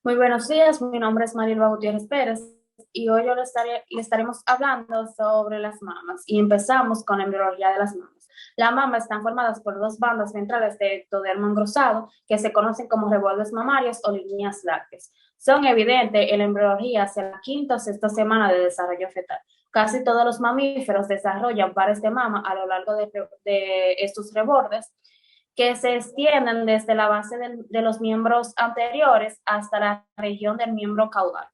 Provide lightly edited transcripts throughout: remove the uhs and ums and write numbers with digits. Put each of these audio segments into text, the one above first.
Muy buenos días, mi nombre es Marilba Gutiérrez Pérez y hoy le estaremos hablando sobre las mamas y empezamos con la embriología de las mamas. Las mamas están formadas por dos bandas ventrales de ectodermo engrosado que se conocen como rebordes mamarios o líneas lácteas. Son evidentes en la embriología hacia la quinta o sexta semana de desarrollo fetal. Casi todos los mamíferos desarrollan pares de mama a lo largo de estos rebordes que se extienden desde la base de los miembros anteriores hasta la región del miembro caudal.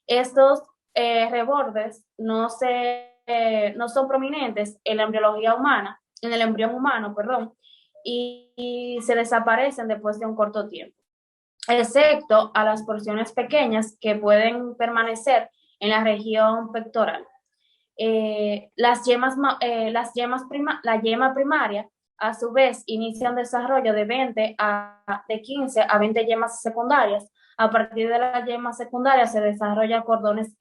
Estos rebordes no son prominentes en la embriología humana, en el embrión humano, perdón, y se desaparecen después de un corto tiempo, excepto a las porciones pequeñas que pueden permanecer en la región pectoral. La yema primaria, a su vez, inicia un desarrollo de 15 a 20 yemas secundarias. A partir de la yema secundaria se desarrollan cordones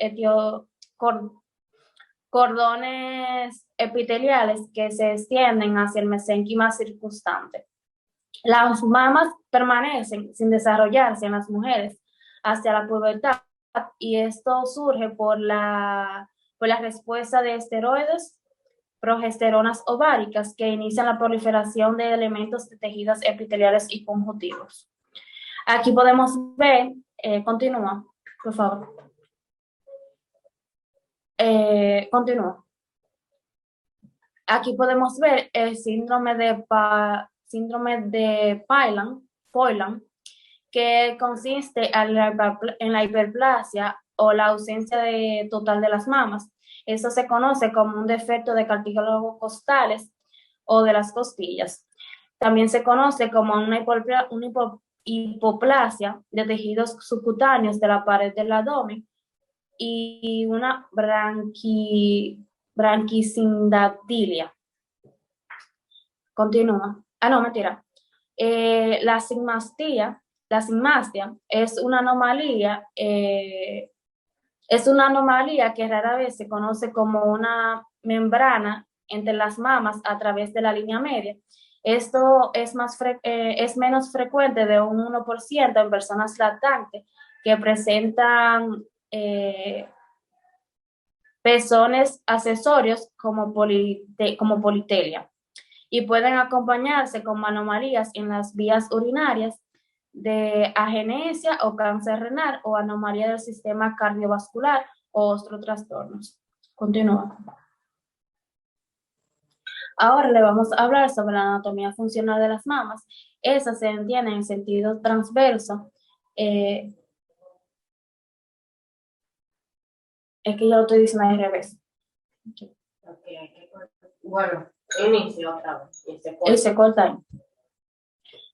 epiteliales que se extienden hacia el mesénquima circunstante. Las mamas permanecen sin desarrollarse en las mujeres hacia la pubertad y esto surge por la respuesta de esteroides, progesteronas ováricas que inician la proliferación de elementos de tejidos epiteliales y conjuntivos. Aquí podemos ver, continúa, por favor. Continúa. Aquí podemos ver el síndrome de Poylan, que consiste en la hiperplasia o la ausencia total de las mamas. Eso se conoce como un defecto de cartílagos costales o de las costillas. También se conoce como una hipoplasia de tejidos subcutáneos de la pared del abdomen y una branquicindatilia. Continúa. Ah, no, mentira. La sigmastia es una anomalía que rara vez se conoce como una membrana entre las mamas a través de la línea media. Esto es menos frecuente de un 1% en personas lactantes que presentan pezones accesorios como politelia y pueden acompañarse con anomalías en las vías urinarias de agenesia o cáncer renal o anomalía del sistema cardiovascular o otros trastornos. Continúa. Ahora le vamos a hablar sobre la anatomía funcional de las mamas. Esa se entiende en sentido transverso. Es que yo lo estoy diciendo al revés. Okay. Bueno, inicio otra vez. Y se corta ahí.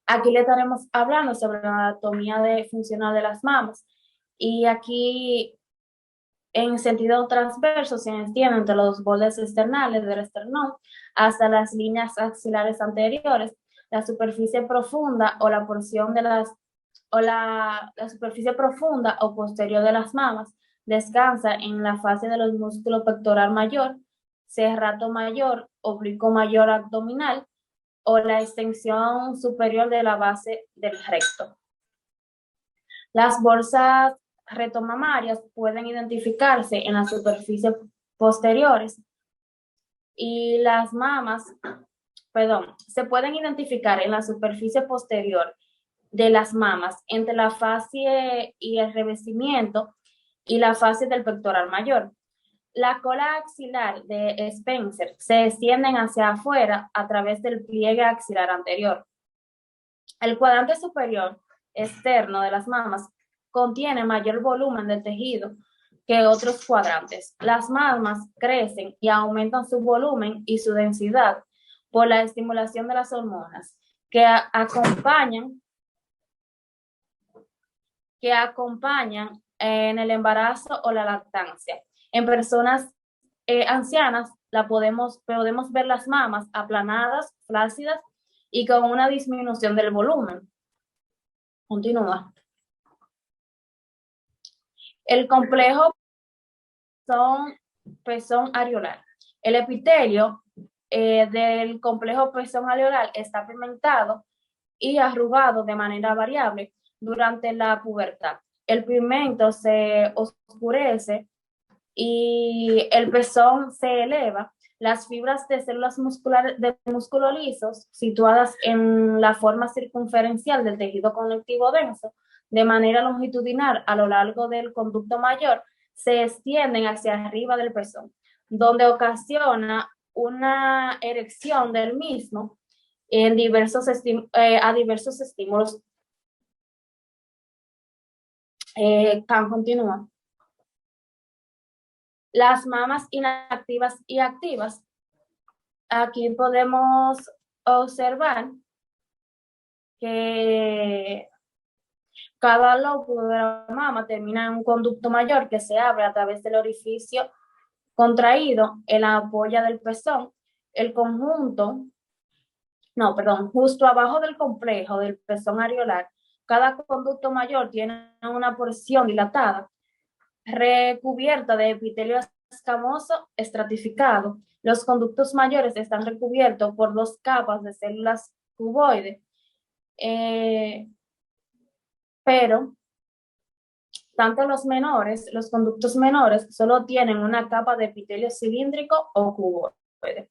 Aquí le estaremos hablando sobre la anatomía funcional de las mamas. Y aquí, en sentido transverso, se extiende entre los bordes externales del esternón hasta las líneas axilares anteriores, la superficie profunda o la porción de la superficie profunda o posterior de las mamas descansa en la fase de los músculos pectoral mayor, serrato mayor, oblicuo mayor abdominal o la extensión superior de la base del recto. Las bolsas retomamarias pueden identificarse en las superficies posteriores y las mamas, se pueden identificar en la superficie posterior de las mamas entre la fascie y el revestimiento y la fascie del pectoral mayor. La cola axilar de Spencer se extienden hacia afuera a través del pliegue axilar anterior. El cuadrante superior externo de las mamas contiene mayor volumen de tejido que otros cuadrantes. Las mamas crecen y aumentan su volumen y su densidad por la estimulación de las hormonas que acompañan en el embarazo o la lactancia. En personas ancianas podemos ver las mamas aplanadas, flácidas y con una disminución del volumen. Continúa. El complejo pezón areolar. El epitelio del complejo pezón areolar está pigmentado y arrugado de manera variable durante la pubertad. el pigmento se oscurece y el pezón se eleva. Las fibras de células musculares de músculo lisos, situadas en la forma circunferencial del tejido conectivo denso, de manera longitudinal a lo largo del conducto mayor, se extienden hacia arriba del pezón, donde ocasiona una erección del mismo en a diversos estímulos. Continúa. Las mamas inactivas y activas. Aquí podemos observar que cada lóbulo de la mama termina en un conducto mayor que se abre a través del orificio contraído en la ampolla del pezón. El conjunto, no, perdón, justo abajo del complejo del pezón areolar, cada conducto mayor tiene una porción dilatada, recubierta de epitelio escamoso estratificado. Los conductos mayores están recubiertos por 2 capas de células cuboides, pero tanto los conductos menores, solo tienen una capa de epitelio cilíndrico o cuboide.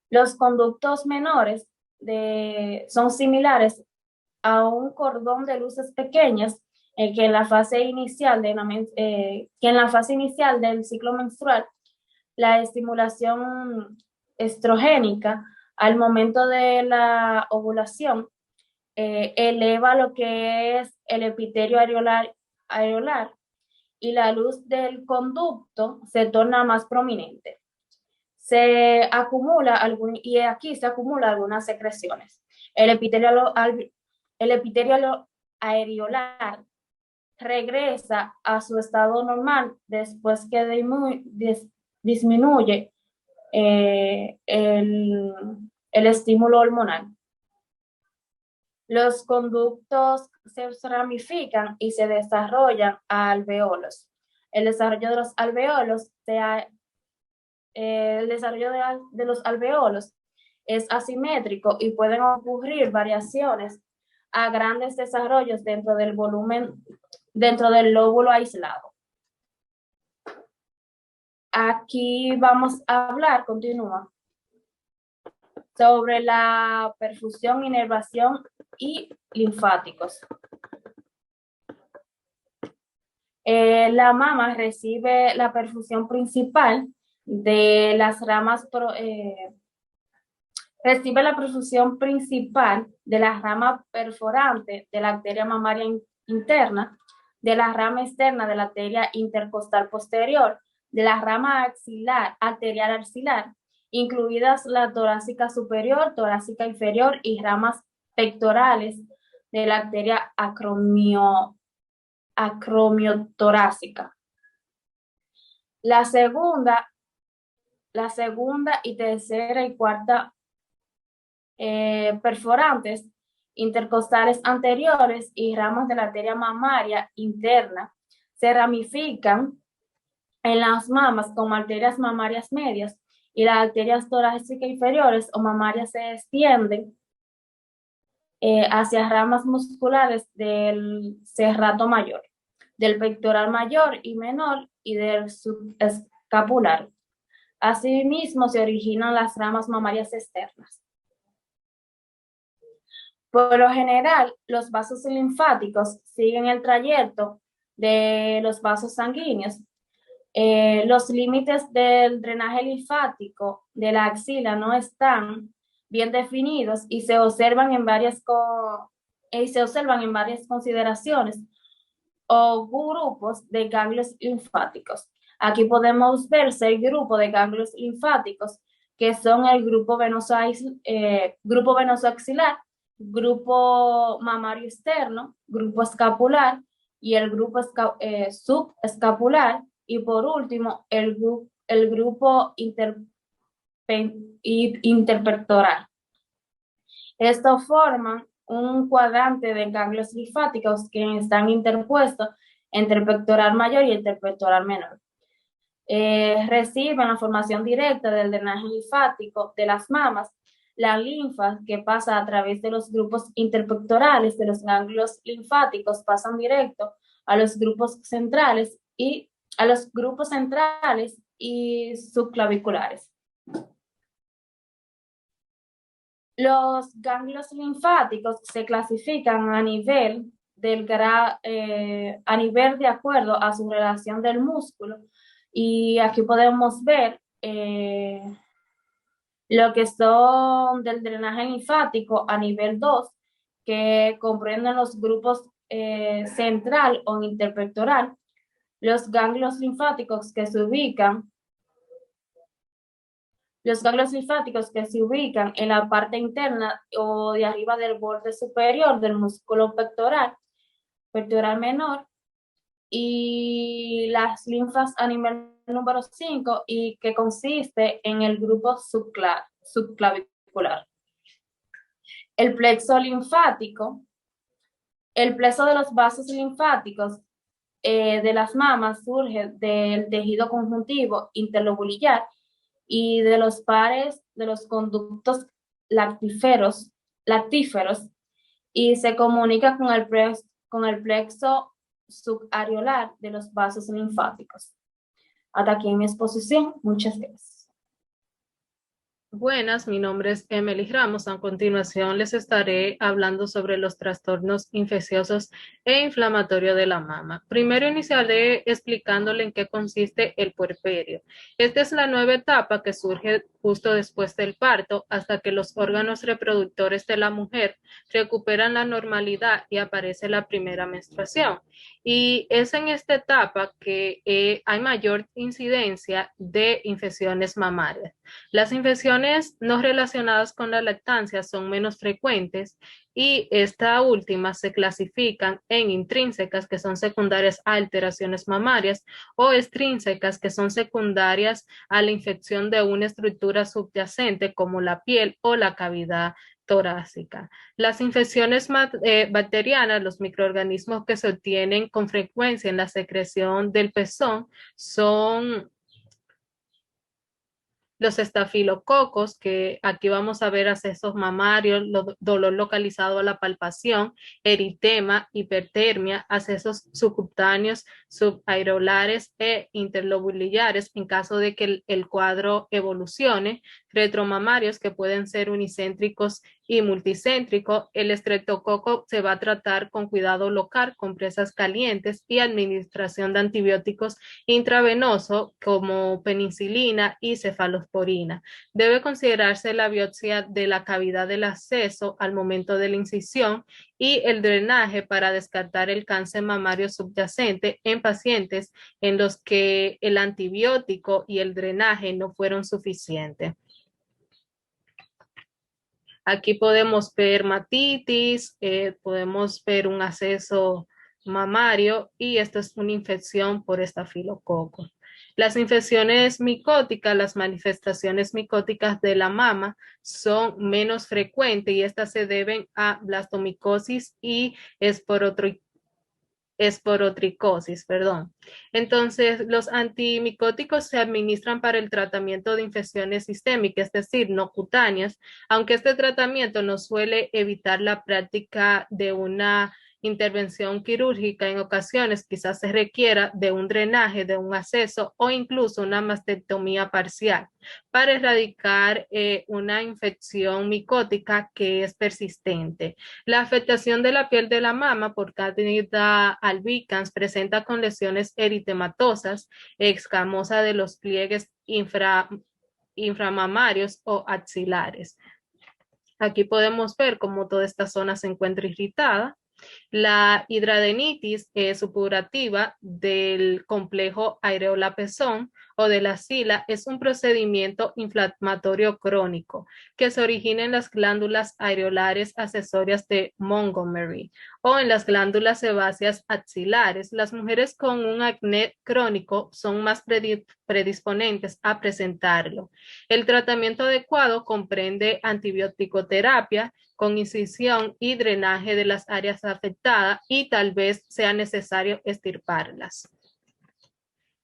Los conductos menores son similares a un cordón de luces pequeñas que en la fase inicial del ciclo menstrual, la estimulación estrogénica al momento de la ovulación eleva lo que es el epitelio areolar y la luz del conducto se torna más prominente. Y aquí se acumula algunas secreciones. El epitelio areolar regresa a su estado normal después que disminuye el estímulo hormonal. Los conductos se ramifican y se desarrollan a alveolos. El desarrollo de los alveolos es asimétrico y pueden ocurrir variaciones a grandes desarrollos dentro del lóbulo aislado. Aquí vamos a hablar, continúa, sobre la perfusión, inervación y linfáticos. La mama recibe la perfusión principal de las ramas recibe la perfusión principal de la rama perforante de la arteria mamaria interna, de la rama externa de la arteria intercostal posterior, de la rama arterial axilar, incluidas la torácica superior, torácica inferior y ramas pectorales de la arteria acromiotorácica. La segunda y tercera y cuarta perforantes intercostales anteriores y ramas de la arteria mamaria interna se ramifican en las mamas como arterias mamarias medias, y las arterias torácicas inferiores o mamarias se extienden hacia ramas musculares del serrato mayor, del pectoral mayor y menor y del subescapular. Asimismo, se originan las ramas mamarias externas. Por lo general, los vasos linfáticos siguen el trayecto de los vasos sanguíneos. Los límites del drenaje linfático de la axila no están bien definidos y se observan en varias consideraciones o grupos de ganglios linfáticos. Aquí podemos ver 6 grupos de ganglios linfáticos, que son el grupo venoso axilar, grupo mamario externo, grupo escapular y el grupo subescapular, y por último el grupo interpectoral. Estos forman un cuadrante de ganglios linfáticos que están interpuestos entre el pectoral mayor y el interpectoral menor. Reciben la formación directa del drenaje linfático de las mamas, la linfa que pasa a través de los grupos interpectorales de los ganglios linfáticos pasan directo a los grupos centrales y subclaviculares. Los ganglios linfáticos se clasifican a nivel de acuerdo a su relación del músculo, y aquí podemos ver lo que son del drenaje linfático a nivel 2, que comprenden los grupos central o interpectoral, los ganglios linfáticos que se ubican en la parte interna o de arriba del borde superior del músculo pectoral menor, y las linfas a nivel número 5, y que consiste en el grupo subclavicular. El plexo linfático, el plexo de los vasos linfáticos de las mamas surge del tejido conjuntivo interlobular y de los pares de los conductos lactíferos, y se comunica con el plexo subareolar de los vasos linfáticos. Hasta aquí mi exposición. Muchas gracias. Buenas, mi nombre es Emily Ramos. A continuación les estaré hablando sobre los trastornos infecciosos e inflamatorios de la mama. Primero iniciaré explicándole en qué consiste el puerperio. Esta es la nueva etapa que surge justo después del parto hasta que los órganos reproductores de la mujer recuperan la normalidad y aparece la primera menstruación. Y es en esta etapa que hay mayor incidencia de infecciones mamarias. Las infecciones no relacionadas con la lactancia son menos frecuentes, y estas últimas se clasifican en intrínsecas, que son secundarias a alteraciones mamarias, o extrínsecas, que son secundarias a la infección de una estructura subyacente como la piel o la cavidad torácica. Las infecciones bacterianas, los microorganismos que se obtienen con frecuencia en la secreción del pezón, son los estafilococos, que aquí vamos a ver accesos mamarios, dolor localizado a la palpación, eritema, hipertermia, accesos subcutáneos, subareolares e interlobulares en caso de que el cuadro evolucione, retromamarios que pueden ser unicéntricos y multicéntricos. El estreptococo se va a tratar con cuidado local, compresas calientes y administración de antibióticos intravenoso como penicilina y cefalosporina. Debe considerarse la biopsia de la cavidad del acceso al momento de la incisión y el drenaje para descartar el cáncer mamario subyacente en pacientes en los que el antibiótico y el drenaje no fueron suficientes. Aquí podemos ver matitis, podemos ver un acceso mamario, y esto es una infección por estafilococo. Las infecciones micóticas, las manifestaciones micóticas de la mama son menos frecuentes, y estas se deben a blastomicosis y esporotricosis, perdón. Entonces, los antimicóticos se administran para el tratamiento de infecciones sistémicas, es decir, no cutáneas, aunque este tratamiento no suele evitar la práctica de una intervención quirúrgica. En ocasiones quizás se requiera de un drenaje, de un acceso o incluso una mastectomía parcial para erradicar una infección micótica que es persistente. La afectación de la piel de la mama por Candida albicans presenta con lesiones eritematosas, escamosa de los pliegues inframamarios o axilares. Aquí podemos ver cómo toda esta zona se encuentra irritada. La hidradenitis supurativa del complejo areola-pezón o de la axila es un procedimiento inflamatorio crónico que se origina en las glándulas areolares accesorias de Montgomery o en las glándulas sebáceas axilares. Las mujeres con un acné crónico son más predisponentes a presentarlo. El tratamiento adecuado comprende antibiótico-terapia con incisión y drenaje de las áreas afectadas, y tal vez sea necesario extirparlas.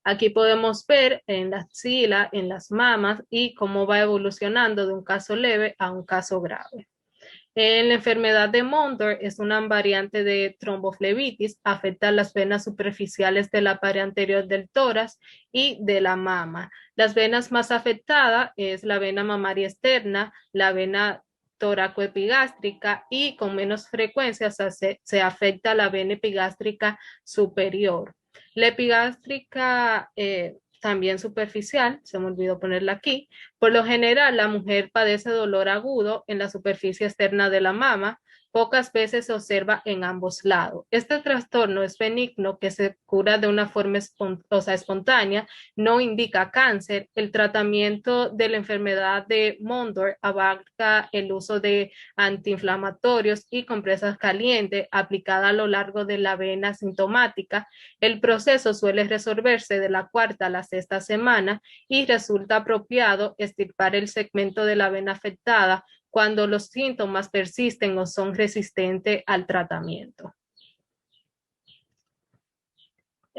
Aquí podemos ver en la axila, en las mamas, y cómo va evolucionando de un caso leve a un caso grave. En la enfermedad de Mondor es una variante de tromboflebitis, afecta las venas superficiales de la pared anterior del tórax y de la mama. Las venas más afectadas es la vena mamaria externa, la vena toracoepigástrica y con menos frecuencia se afecta la vena epigástrica superior. La epigástrica también superficial, se me olvidó ponerla aquí. Por lo general, la mujer padece dolor agudo en la superficie externa de la mama. Pocas veces se observa en ambos lados. Este trastorno es benigno que se cura de una forma espontánea, no indica cáncer. El tratamiento de la enfermedad de Mondor abarca el uso de antiinflamatorios y compresas calientes aplicadas a lo largo de la vena sintomática. El proceso suele resolverse de la cuarta a la sexta semana y resulta apropiado extirpar el segmento de la vena afectada cuando los síntomas persisten o son resistentes al tratamiento.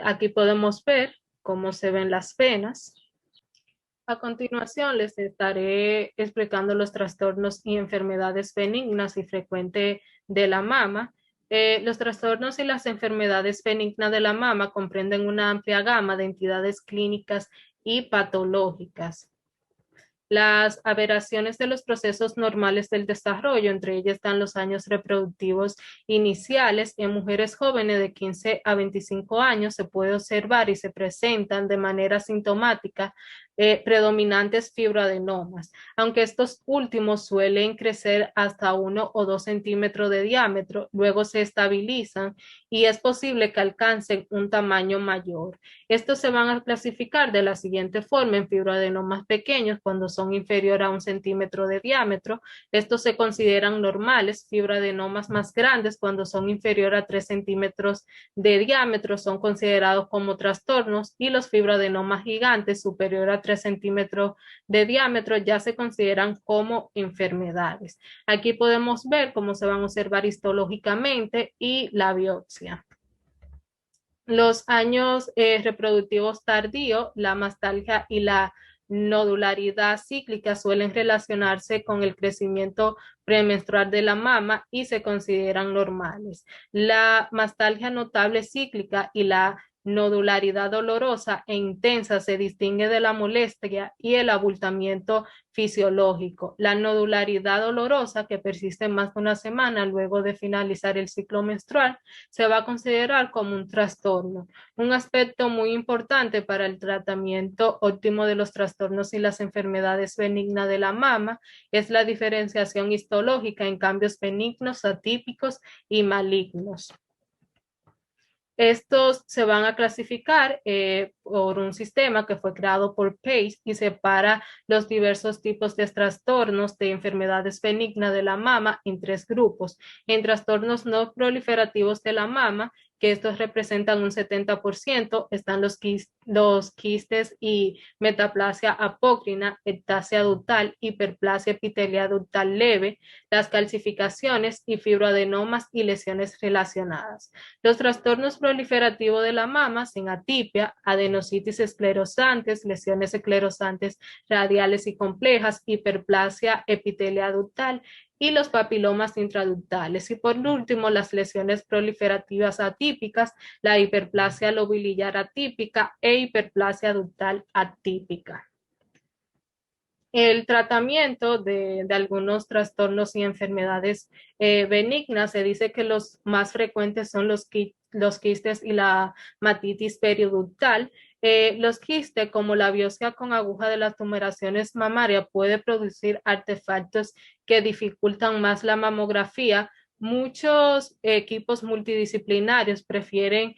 Aquí podemos ver cómo se ven las venas. A continuación les estaré explicando los trastornos y enfermedades benignas y frecuentes de la mama. Los trastornos y las enfermedades benignas de la mama comprenden una amplia gama de entidades clínicas y patológicas. Las aberraciones de los procesos normales del desarrollo, entre ellas están los años reproductivos iniciales. En mujeres jóvenes de 15 a 25 años se puede observar y se presentan de manera sintomática predominantes fibroadenomas, aunque estos últimos suelen crecer hasta 1 o 2 centímetros de diámetro, luego se estabilizan y es posible que alcancen un tamaño mayor. Estos se van a clasificar de la siguiente forma: en fibroadenomas pequeños cuando son inferior a 1 centímetro de diámetro. Estos se consideran normales. Fibroadenomas más grandes cuando son inferior a 3 centímetros de diámetro son considerados como trastornos, y los fibroadenomas gigantes superior a 3 centímetros de diámetro ya se consideran como enfermedades. Aquí podemos ver cómo se van a observar histológicamente y la biopsia. Los años reproductivos tardíos, la mastalgia y la nodularidad cíclica suelen relacionarse con el crecimiento premenstrual de la mama y se consideran normales. La mastalgia notable cíclica y la nodularidad dolorosa e intensa se distingue de la molestia y el abultamiento fisiológico. La nodularidad dolorosa, que persiste más de una semana luego de finalizar el ciclo menstrual, se va a considerar como un trastorno. Un aspecto muy importante para el tratamiento óptimo de los trastornos y las enfermedades benignas de la mama es la diferenciación histológica en cambios benignos, atípicos y malignos. Estos se van a clasificar por un sistema que fue creado por PACE y separa los diversos tipos de trastornos de enfermedades benignas de la mama en 3 grupos. En trastornos no proliferativos de la mama, que estos representan un 70%, están los quistes y metaplasia apócrina, ectasia ductal, hiperplasia epitelial ductal leve, las calcificaciones y fibroadenomas y lesiones relacionadas. Los trastornos proliferativos de la mama sin atipia, adenocitis esclerosantes, lesiones esclerosantes radiales y complejas, hiperplasia epitelial ductal y los papilomas intraductales. Y por último, las lesiones proliferativas atípicas, la hiperplasia lobilillar atípica e hiperplasia ductal atípica. El tratamiento de algunos trastornos y enfermedades benignas, se dice que los más frecuentes son los quistes y la matitis perioductal. Los quistes, como la biopsia con aguja de las tumoraciones mamarias, puede producir artefactos que dificultan más la mamografía. Muchos equipos multidisciplinarios prefieren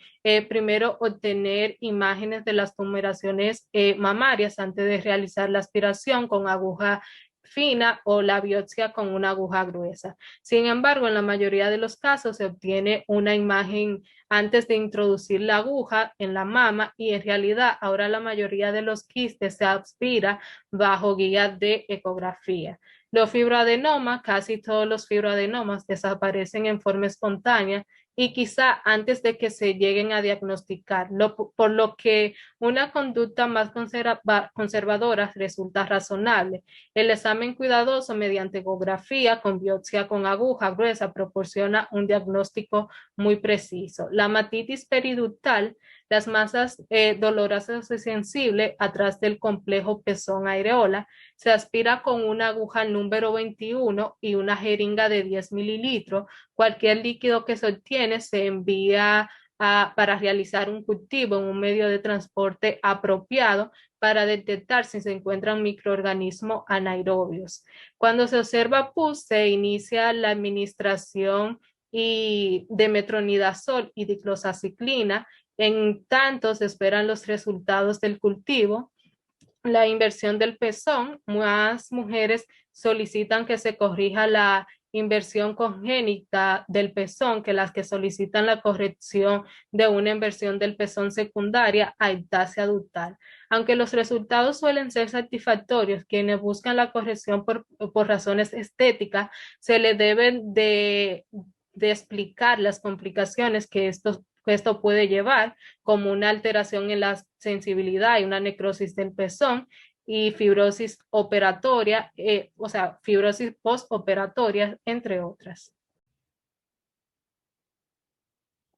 primero obtener imágenes de las tumoraciones mamarias antes de realizar la aspiración con aguja fina o la biopsia con una aguja gruesa. Sin embargo, en la mayoría de los casos se obtiene una imagen antes de introducir la aguja en la mama, y en realidad ahora la mayoría de los quistes se aspira bajo guía de ecografía. Los fibroadenomas, casi todos los fibroadenomas desaparecen en forma espontánea y quizá antes de que se lleguen a diagnosticar, por lo que una conducta más conservadora resulta razonable. El examen cuidadoso mediante ecografía con biopsia con aguja gruesa proporciona un diagnóstico muy preciso. La matitis periductal, las masas dolorosas y sensibles atrás del complejo pezón-areola, se aspira con una aguja número 21 y una jeringa de 10 mililitros. Cualquier líquido que se obtiene se envía para realizar un cultivo en un medio de transporte apropiado para detectar si se encuentran microorganismos anaerobios. Cuando se observa pus, se inicia la administración de metronidazol y diclosaciclina. En tanto, se esperan los resultados del cultivo. La inversión del pezón, más mujeres solicitan que se corrija la inversión congénita del pezón que las que solicitan la corrección de una inversión del pezón secundaria a ectasia ductal. Aunque los resultados suelen ser satisfactorios, quienes buscan la corrección por razones estéticas, se le deben de explicar las complicaciones que esto puede llevar, como una alteración en la sensibilidad y una necrosis del pezón y fibrosis operatoria, o sea, fibrosis postoperatoria, entre otras.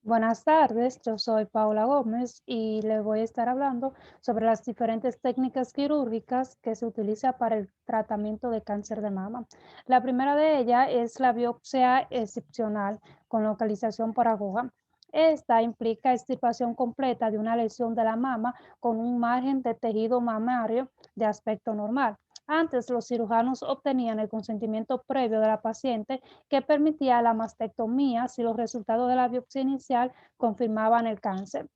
Buenas tardes, yo soy Paula Gómez y le voy a estar hablando sobre las diferentes técnicas quirúrgicas que se utilizan para el tratamiento de cáncer de mama. La primera de ellas es la biopsia excepcional con localización por aguja. Esta implica extirpación completa de una lesión de la mama con un margen de tejido mamario de aspecto normal. Antes, los cirujanos obtenían el consentimiento previo de la paciente que permitía la mastectomía si los resultados de la biopsia inicial confirmaban el cáncer.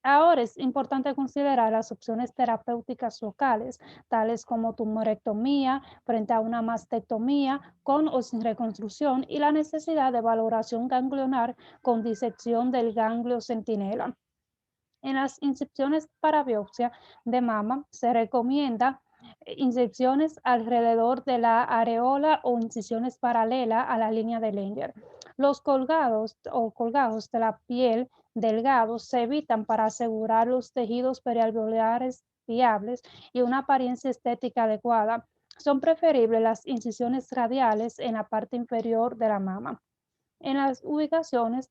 Ahora es importante considerar las opciones terapéuticas locales, tales como tumorectomía frente a una mastectomía con o sin reconstrucción y la necesidad de valoración ganglionar con disección del ganglio centinela. En las incisiones para biopsia de mama se recomienda incisiones alrededor de la areola o incisiones paralelas a la línea de Langer. Los colgados de la piel delgados se evitan para asegurar los tejidos perialveolares viables y una apariencia estética adecuada. Son preferibles las incisiones radiales en la parte inferior de la mama. En las ubicaciones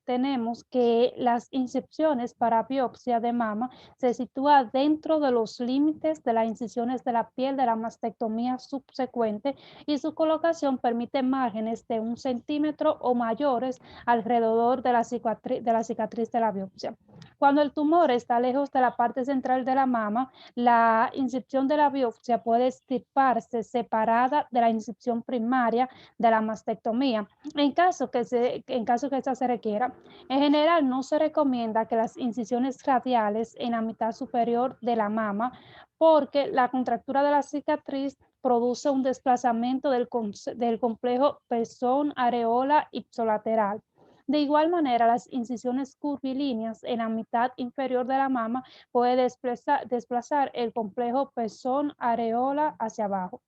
tenemos que las incisiones para biopsia de mama se sitúan dentro de los límites de las incisiones de la piel de la mastectomía subsecuente y su colocación permite márgenes de 1 centímetro o mayores alrededor de la cicatriz de la biopsia. Cuando el tumor está lejos de la parte central de la mama, la incisión de la biopsia puede extirparse separada de la incisión primaria de la mastectomía, en caso que esta se requiera. En general, no se recomienda que las incisiones radiales en la mitad superior de la mama, porque la contractura de la cicatriz produce un desplazamiento del complejo pezón-areola ipsilateral. De igual manera, las incisiones curvilíneas en la mitad inferior de la mama puede desplazar el complejo pezón-areola hacia abajo.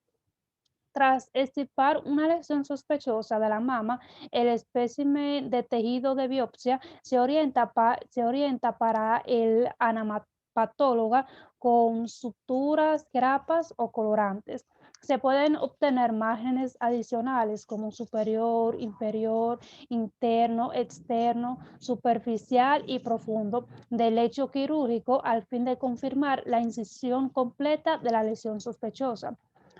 Tras extirpar una lesión sospechosa de la mama, el espécimen de tejido de biopsia se orienta para el anapatólogo con suturas, grapas o colorantes. Se pueden obtener márgenes adicionales como superior, inferior, interno, externo, superficial y profundo del lecho quirúrgico al fin de confirmar la incisión completa de la lesión sospechosa.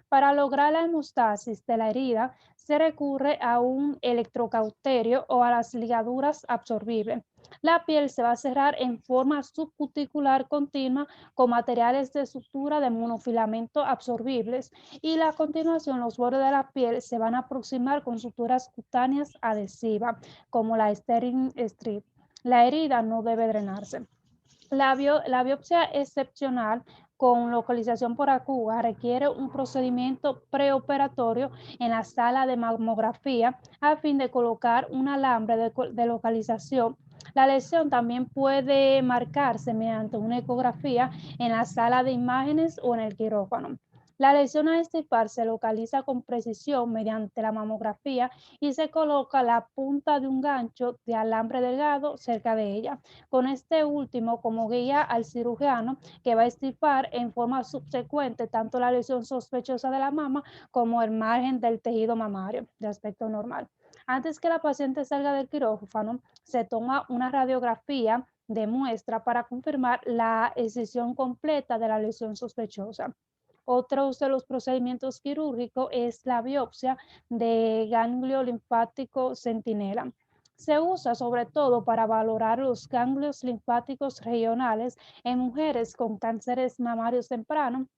Para lograr la hemostasis de la herida, se recurre a un electrocauterio o a las ligaduras absorbibles. La piel se va a cerrar en forma subcuticular continua con materiales de sutura de monofilamento absorbibles y a continuación los bordes de la piel se van a aproximar con suturas cutáneas adhesivas como la Steri Strip. La herida no debe drenarse. La biopsia excepcional con localización por aguja requiere un procedimiento preoperatorio en la sala de mamografía a fin de colocar un alambre de localización. La lesión también puede marcarse mediante una ecografía en la sala de imágenes o en el quirófano. La lesión a extirpar se localiza con precisión mediante la mamografía y se coloca la punta de un gancho de alambre delgado cerca de ella, con este último como guía al cirujano que va a extirpar en forma subsecuente tanto la lesión sospechosa de la mama como el margen del tejido mamario de aspecto normal. Antes que la paciente salga del quirófano, se toma una radiografía de muestra para confirmar la excisión completa de la lesión sospechosa. Otro de los procedimientos quirúrgicos es la biopsia de ganglio linfático centinela. Se usa sobre todo para valorar los ganglios linfáticos regionales en mujeres con cánceres mamarios tempranos,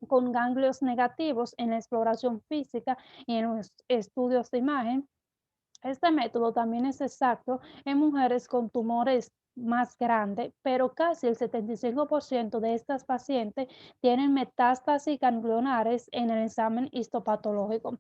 con ganglios negativos en la exploración física y en los estudios de imagen. Este método también es exacto en mujeres con tumores más grandes, pero casi el 75% de estas pacientes tienen metástasis ganglionares en el examen histopatológico.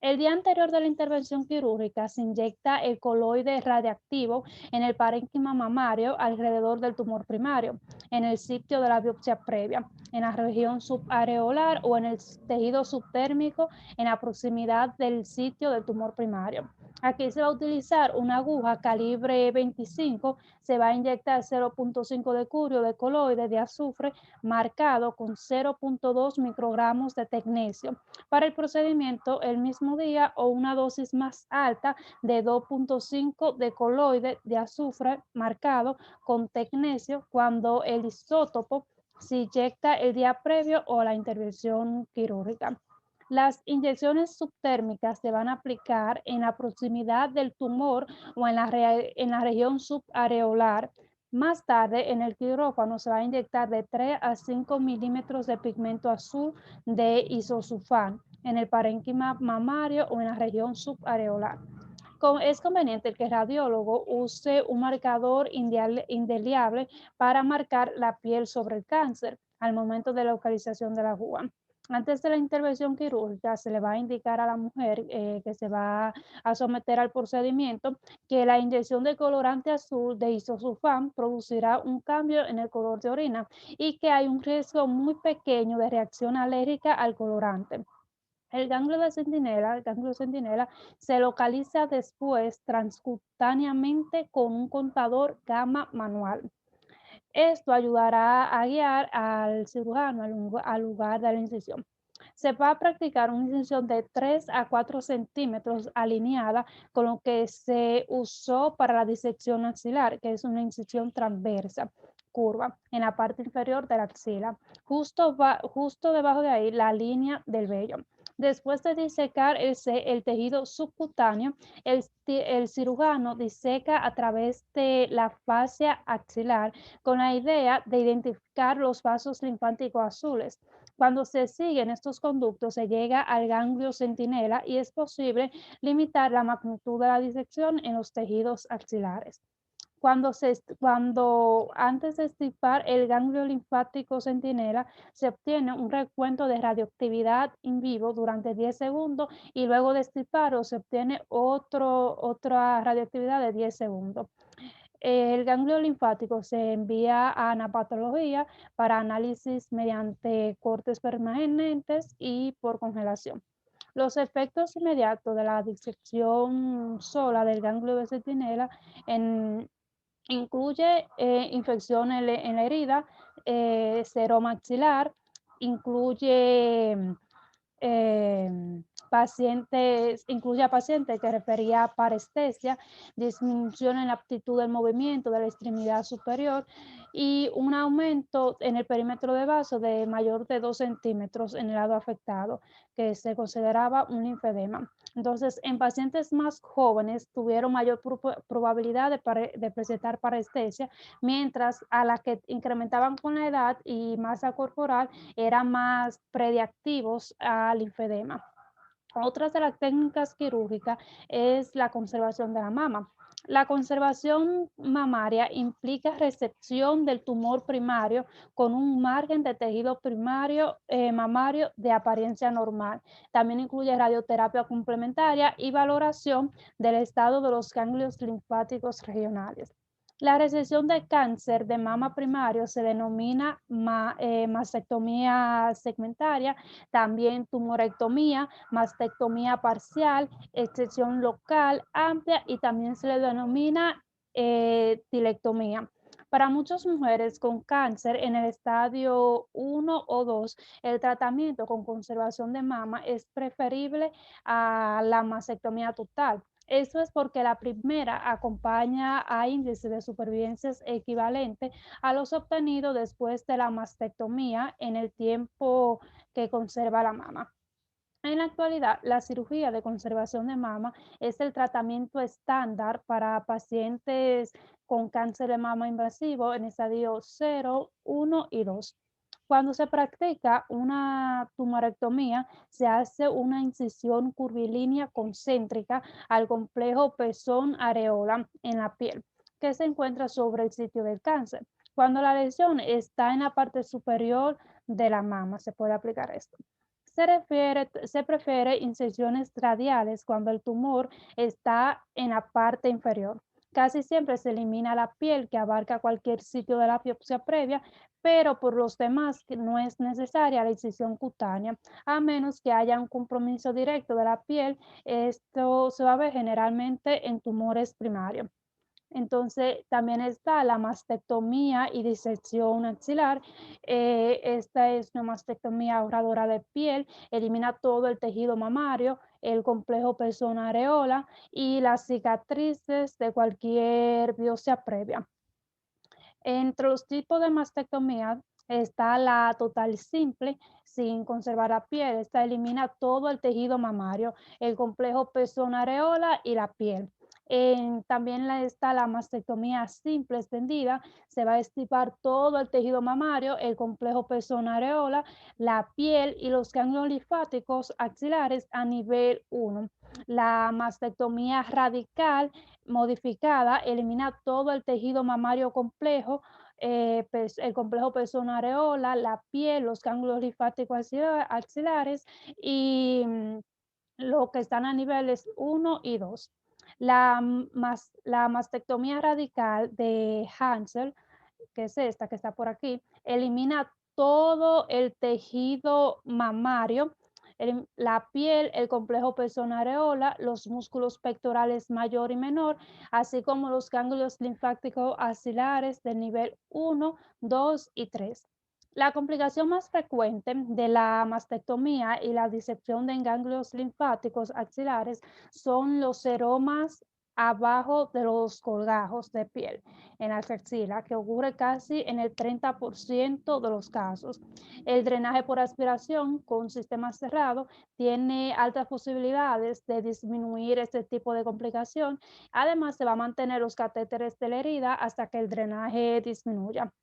El día anterior de la intervención quirúrgica se inyecta el coloide radiactivo en el parénquima mamario alrededor del tumor primario, en el sitio de la biopsia previa, en la región subareolar o en el tejido subtérmico en la proximidad del sitio del tumor primario. Aquí se va a utilizar una aguja calibre 25, se va a inyectar 0.5 de curio de coloide de azufre marcado con 0.2 microgramos de tecnecio. Para el procedimiento, el mismo día o una dosis más alta de 2.5 de coloide de azufre marcado con tecnecio cuando el isótopo se inyecta el día previo o la intervención quirúrgica. Las inyecciones subtérmicas se van a aplicar en la proximidad del tumor o en la región subareolar. Más tarde, en el quirófano se va a inyectar de 3 a 5 milímetros de pigmento azul de isosulfán en el parénquima mamario o en la región subareolar. Es conveniente que el radiólogo use un marcador indeleble para marcar la piel sobre el cáncer al momento de la localización de la aguja. Antes de la intervención quirúrgica se le va a indicar a la mujer que se va a someter al procedimiento que la inyección de colorante azul de isosulfán producirá un cambio en el color de orina y que hay un riesgo muy pequeño de reacción alérgica al colorante. El ganglio centinela se localiza después transcutáneamente con un contador gamma manual. Esto ayudará a guiar al cirujano al lugar de la incisión. Se va a practicar una incisión de 3 a 4 centímetros alineada con lo que se usó para la disección axilar, que es una incisión transversa curva en la parte inferior de la axila, justo debajo de ahí la línea del vello. Después de disecar el tejido subcutáneo, el cirujano diseca a través de la fascia axilar con la idea de identificar los vasos linfáticos azules. Cuando se siguen estos conductos, se llega al ganglio centinela y es posible limitar la magnitud de la disección en los tejidos axilares. Cuando antes de extirpar el ganglio linfático centinela, se obtiene un recuento de radioactividad in vivo durante 10 segundos y luego de extirparlo se obtiene otra radioactividad de 10 segundos. El ganglio linfático se envía a anapatología para análisis mediante cortes permanentes y por congelación. Los efectos inmediatos de la disección sola del ganglio de centinela incluye infección en la herida, seroma axilar, incluye incluye a pacientes que refería a parestesia, disminución en la aptitud del movimiento de la extremidad superior y un aumento en el perímetro de vaso de mayor de 2 centímetros en el lado afectado, que se consideraba un linfedema. Entonces, en pacientes más jóvenes tuvieron mayor probabilidad de presentar parestesia, mientras a las que incrementaban con la edad y masa corporal eran más prediactivos al linfedema. Otra de las técnicas quirúrgicas es la conservación de la mama. La conservación mamaria implica resección del tumor primario con un margen de tejido primario mamario de apariencia normal. También incluye radioterapia complementaria y valoración del estado de los ganglios linfáticos regionales. La resección de cáncer de mama primario se denomina mastectomía segmentaria, también tumorectomía, mastectomía parcial, excepción local amplia y también se le denomina tilectomía. Para muchas mujeres con cáncer en el estadio 1 o 2, el tratamiento con conservación de mama es preferible a la mastectomía total. Eso es porque la primera acompaña a índices de supervivencia equivalente a los obtenidos después de la mastectomía en el tiempo que conserva la mama. En la actualidad, la cirugía de conservación de mama es el tratamiento estándar para pacientes con cáncer de mama invasivo en estadio 0, 1 y 2. Cuando se practica una tumorectomía, se hace una incisión curvilínea concéntrica al complejo pezón-areola en la piel, que se encuentra sobre el sitio del cáncer. Cuando la lesión está en la parte superior de la mama, se puede aplicar esto. Se prefiere incisiones radiales cuando el tumor está en la parte inferior. Casi siempre se elimina la piel que abarca cualquier sitio de la biopsia previa, pero por los demás no es necesaria la incisión cutánea, a menos que haya un compromiso directo de la piel. Esto se va a ver generalmente en tumores primarios. Entonces, también está la mastectomía y disección axilar. Esta es una mastectomía ahorradora de piel, elimina todo el tejido mamario, el complejo pezón-areola y las cicatrices de cualquier biopsia previa. Entre los tipos de mastectomía está la total simple, sin conservar la piel. Esta elimina todo el tejido mamario, el complejo pezón-areola y la piel. También está la mastectomía simple extendida, se va a extirpar todo el tejido mamario, el complejo pezón-areola, la piel y los ganglios linfáticos axilares a nivel 1. La mastectomía radical modificada elimina todo el tejido mamario complejo, el complejo pezón-areola, la piel, los ganglios linfáticos axilares y lo que están a niveles 1 y 2. La mastectomía radical de Hansel, que es esta que está por aquí, elimina todo el tejido mamario, la piel, el complejo pezón-areola, los músculos pectorales mayor y menor, así como los ganglios linfáticos axilares de nivel 1, 2 y 3. La complicación más frecuente de la mastectomía y la disección de ganglios linfáticos axilares son los seromas abajo de los colgajos de piel en la axila, que ocurre casi en el 30% de los casos. El drenaje por aspiración con sistema cerrado tiene altas posibilidades de disminuir este tipo de complicación. Además, se va a mantener los catéteres de la herida hasta que el drenaje disminuya.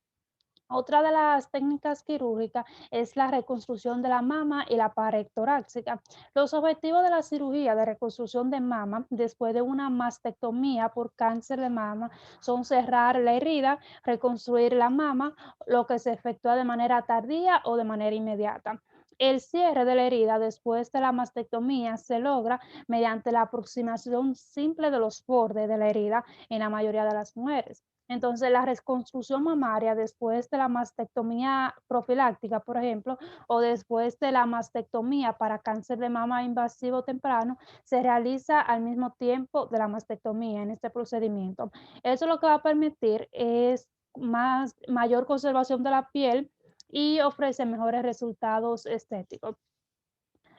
Otra de las técnicas quirúrgicas es la reconstrucción de la mama y la pared torácica. Los objetivos de la cirugía de reconstrucción de mama después de una mastectomía por cáncer de mama son cerrar la herida, reconstruir la mama, lo que se efectúa de manera tardía o de manera inmediata. El cierre de la herida después de la mastectomía se logra mediante la aproximación simple de los bordes de la herida en la mayoría de las mujeres. Entonces, la reconstrucción mamaria después de la mastectomía profiláctica, por ejemplo, o después de la mastectomía para cáncer de mama invasivo temprano, se realiza al mismo tiempo de la mastectomía en este procedimiento. Eso lo que va a permitir es mayor conservación de la piel y ofrece mejores resultados estéticos.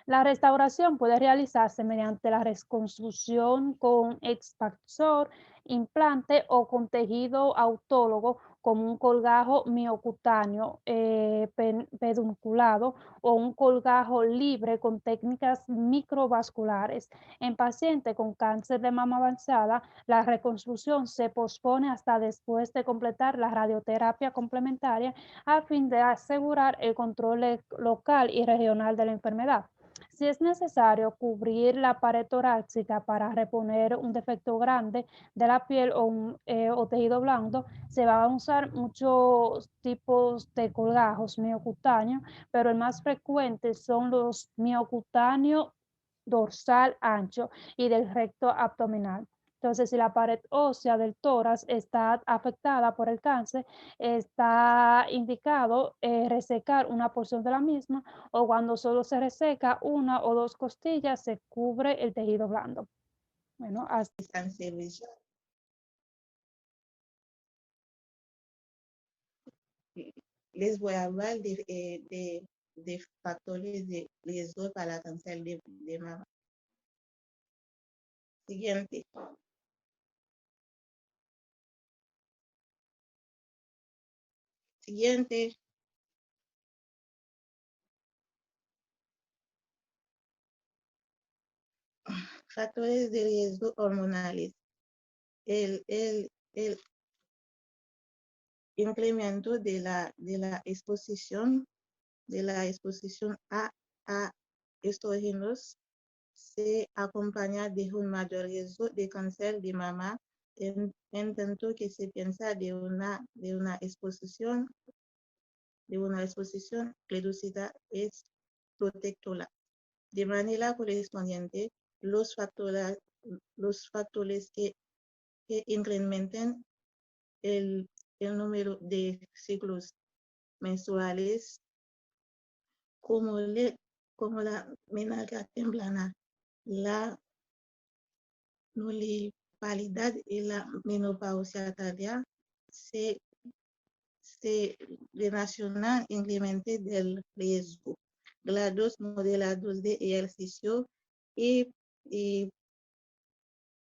La restauración puede realizarse mediante la reconstrucción con expansor, implante o con tejido autólogo como un colgajo miocutáneo pedunculado o un colgajo libre con técnicas microvasculares. En pacientes con cáncer de mama avanzada, la reconstrucción se pospone hasta después de completar la radioterapia complementaria a fin de asegurar el control local y regional de la enfermedad. Si es necesario cubrir la pared torácica para reponer un defecto grande de la piel o tejido blando, se van a usar muchos tipos de colgajos miocutáneos, pero el más frecuente son los miocutáneo dorsal ancho y del recto abdominal. Entonces, si la pared ósea del tórax está afectada por el cáncer, está indicado resecar una porción de la misma, o cuando solo se reseca una o dos costillas, se cubre el tejido blando. Bueno, así. Canceroso. Les voy a hablar de factores de riesgo para cáncer de mama. Siguiente. Siguiente. Factores de riesgo hormonales. El incremento de la exposición a estrógenos se acompaña de un mayor riesgo de cáncer de mama, en tanto que se piensa de una exposición reducida es protectora. De manera correspondiente, los factores que incrementen el número de ciclos menstruales, como la menarquia temprana, la nulliparidad y la menopausia tardía, se relacionan íntimamente del riesgo. Grados moderados de ejercicio y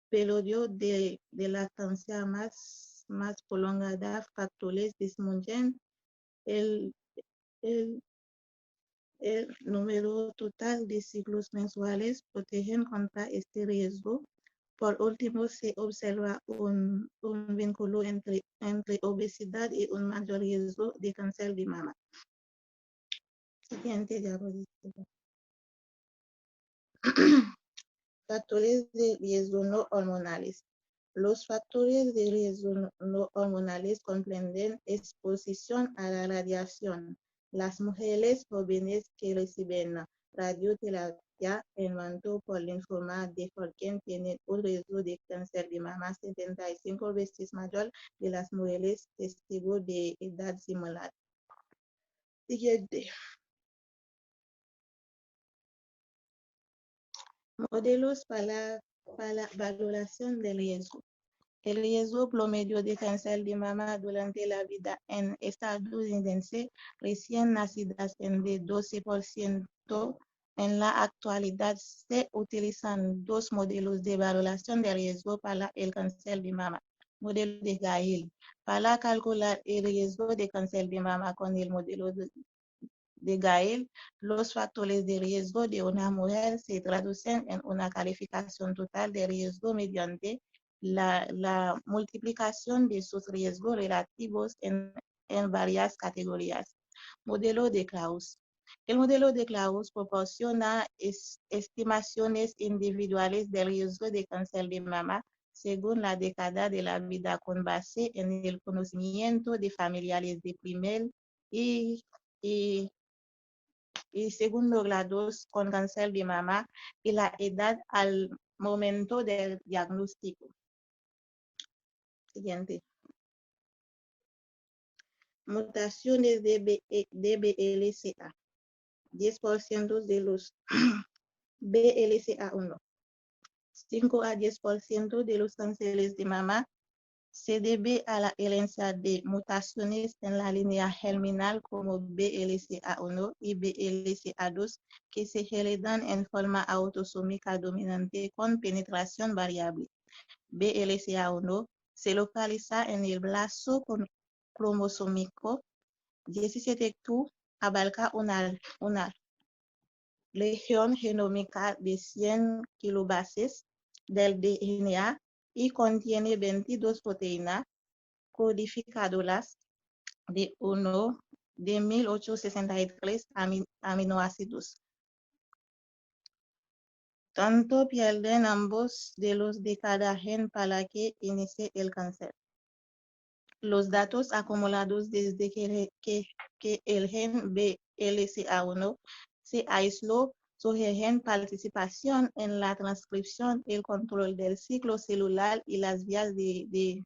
periodo de lactancia más prolongada, factores disminuyen el número total de ciclos mensuales, protegen contra este riesgo. Por último, se observa un vínculo entre obesidad y un mayor riesgo de cáncer de mama. Siguiente diapositiva. Factores de riesgo no hormonales. Los factores de riesgo no hormonales comprenden exposición a la radiación. Las mujeres jóvenes que reciben radioterapia en manto por linfoma de Hodgkin tienen un riesgo de cáncer de mama 75 veces mayor que las mujeres testigos de edad similar. Siguiente. Modelos para la valoración del riesgo. El riesgo promedio de cáncer de mama durante la vida en estadounidense recién nacidas es de 12%. En la actualidad se utilizan dos modelos de valoración de riesgo para el cáncer de mama. Modelo de Gail. Para calcular el riesgo de cáncer de mama con el modelo de Gail, los factores de riesgo de una mujer se traducen en una calificación total de riesgo mediante la multiplicación de sus riesgos relativos en varias categorías. Modelo de Klaus. El modelo de Klaus proporciona estimaciones individuales del riesgo de cáncer de mama según la década de la vida, con base en el conocimiento de familiares de primer y segundo grados con cáncer de mama y la edad al momento del diagnóstico. Siguiente. Mutaciones de BLCA. 10% de los BLCA1. 5 a 10% de los cánceres de mama se debe a la herencia de mutaciones en la línea germinal como BLCA1 y BLCA2 que se heredan en forma autosómica dominante con penetración variable. BLCA1 se localiza en el brazo cromosómico 17q, abarca una región genómica de 100 kilobases del DNA y contiene 22 proteínas codificadoras de 1863 aminoácidos. Tanto pierden ambos de los de cada gen para que inicie el cáncer. Los datos acumulados desde que el gen BLCA1 se aisló sugieren participación en la transcripción, el control del ciclo celular y las vías de